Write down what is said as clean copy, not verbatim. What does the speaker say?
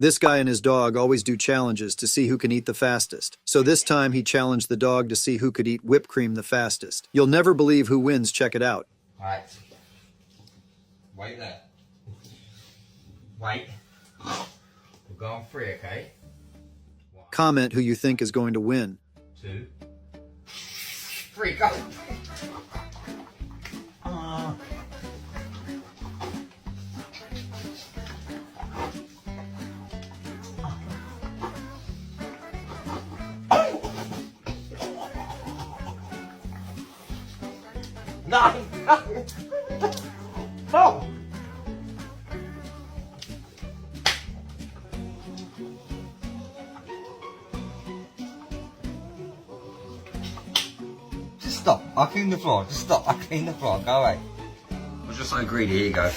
This guy and his dog always do challenges to see who can eat the fastest. So this time he challenged the dog to see who could eat whipped cream the fastest. You'll never believe who wins, check it out. Right. Wait there. Wait. We're going 3, okay? 1, Comment who you think is going to win. 2, 3, go! No! No! No! Just stop. I'll clean the floor. Just stop. I'll clean the floor. Go away. I was just so greedy. Here you go.